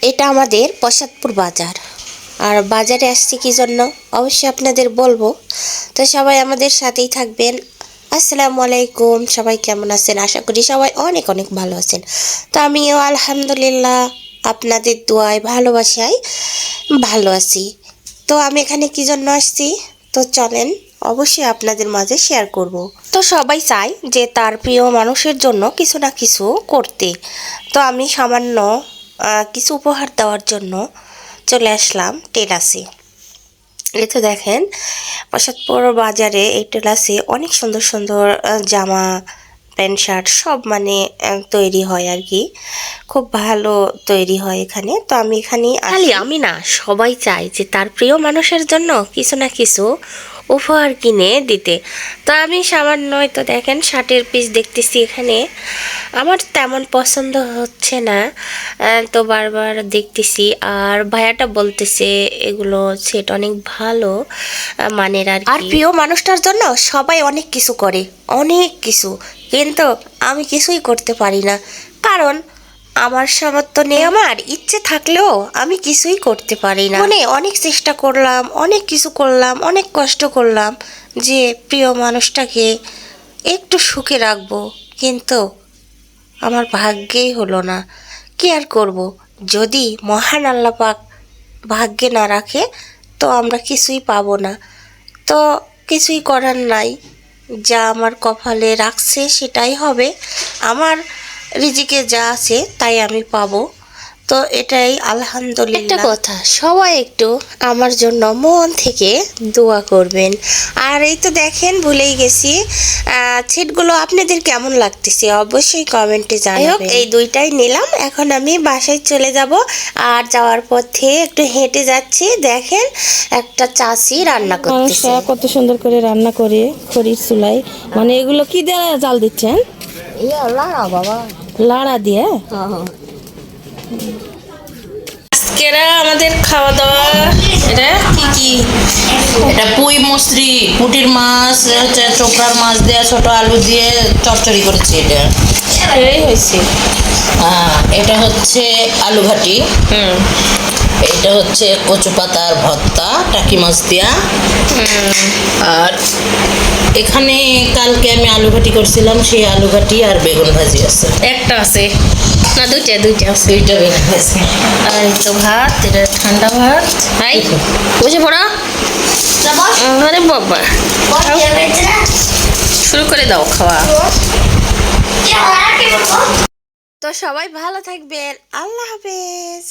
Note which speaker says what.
Speaker 1: এটা আমাদের প্রসাদপুর বাজার। আর বাজারে আসছি কি জন্য অবশ্যই আপনাদের বলবো। তো সবাই আমাদের সাথেই থাকবেন। আসসালামু আলাইকুম, সবাই কেমন আছেন? আশা করি সবাই অনেক অনেক ভালো আছেন। তো আমিও আলহামদুলিল্লাহ আপনাদের দোয়ায় ভালোবাসায় ভালো আছি। তো আমি এখানে কি জন্য আসছি তো চলেন অবশ্যই আপনাদের মাঝে শেয়ার করব। তো সবাই চায় যে তার প্রিয় মানুষের জন্য কিছু না কিছু করতে। তো আমি সামান্য কিছু উপহার দেওয়ার জন্য চলে আসলাম টেলাসে। এই তো দেখেন প্রসাদপুর বাজারে এই টেলাসে অনেক সুন্দর সুন্দর জামা প্যান্ট শার্ট সব মানে তৈরি হয় আর কি। খুব ভালো তৈরি হয় এখানে। তো আমি এখানেই খালি আমি না, সবাই চায় যে তার প্রিয় মানুষের জন্য কিছু না কিছু উপহার কিনে দিতে। তো আমি সামান্যই তো দেখেন শার্টের পিস দেখতেছি এখানে, আমার তেমন পছন্দ হচ্ছে না। তো বারবার দেখতেছি আর ভাইয়াটা বলতেছে এগুলো সেট অনেক ভালো মানের আর প্রিয় মানুষটার জন্য সবাই অনেক কিছু করে, অনেক কিছু, কিন্তু আমি কিছুই করতে পারি না। কারণ আমার সামর্থ্য নেই, আমার ইচ্ছে থাকলেও আমি কিছুই করতে পারি না। মানে অনেক চেষ্টা করলাম, অনেক কিছু করলাম, অনেক কষ্ট করলাম যে প্রিয় মানুষটাকে একটু সুখে রাখবো, কিন্তু আমার ভাগ্যেই হলো না। কি আর করব, যদি মহান আল্লাহ পাক ভাগ্যে না রাখে তো আমরা কিছুই পাবো না। তো কিছুই করার নাই, যা আমার কপালে রাখছে সেটাই হবে। আমার রিজিকে যা আছে তাই আমি পাবো। তো এটাই আলহামদুলিল্লাহ। একটা কথা, সবাই একটু আমার জন্য মন থেকে দোয়া করবেন। আর এই তো দেখেন ভুলেই গেছি, ছিটগুলো আপনাদের কেমন লাগতেছে অবশ্যই কমেন্টে জানাবেন। এই দুইটাই নিলাম, এখন আমি বাসায় চলে যাব। আর যাওয়ার পথে একটু হেঁটে যাচ্ছি, দেখেন একটা চাচি রান্না করতেছে।
Speaker 2: কত সুন্দর করে রান্না করে খড়ির চুলাই। মানে এগুলো কি দিয়ে জাল দিচ্ছেন?
Speaker 1: লাড়া বাবা,
Speaker 2: লাড়া দিয়ে।
Speaker 1: আজকেরা আমাদের খাওয়া দাওয়া এটা কি কি?
Speaker 3: এটা পুঁই মসরি, পুঁটির মাছ, হচ্ছে চোপড়ার মাছ দিয়ে ছোট আলু দিয়ে চচ্চড়ি করেছি। এটা
Speaker 1: এই হয়েছে।
Speaker 3: এটা হচ্ছে আলু ঘাটি। এটা হচ্ছে কচু পাতার ভর্তা টাকি মাছ দিয়া। আর এখানে কালকে আমি আলু ঘাটি করছিলাম, সেই আলু ঘাটি আর বেগুন ভাজি আছে।
Speaker 1: একটা আছে না, দুইটা আছে।
Speaker 3: দুইটা বেগুন ভাজি।
Speaker 1: আর এই তো ভাত, এটা ঠান্ডা ভাত। হাই বসে পড়া। আরে বাবা, শুরু করে দাও খাওয়া। তো সবাই ভালো থাকবেন, আল্লাহ হাফেজ।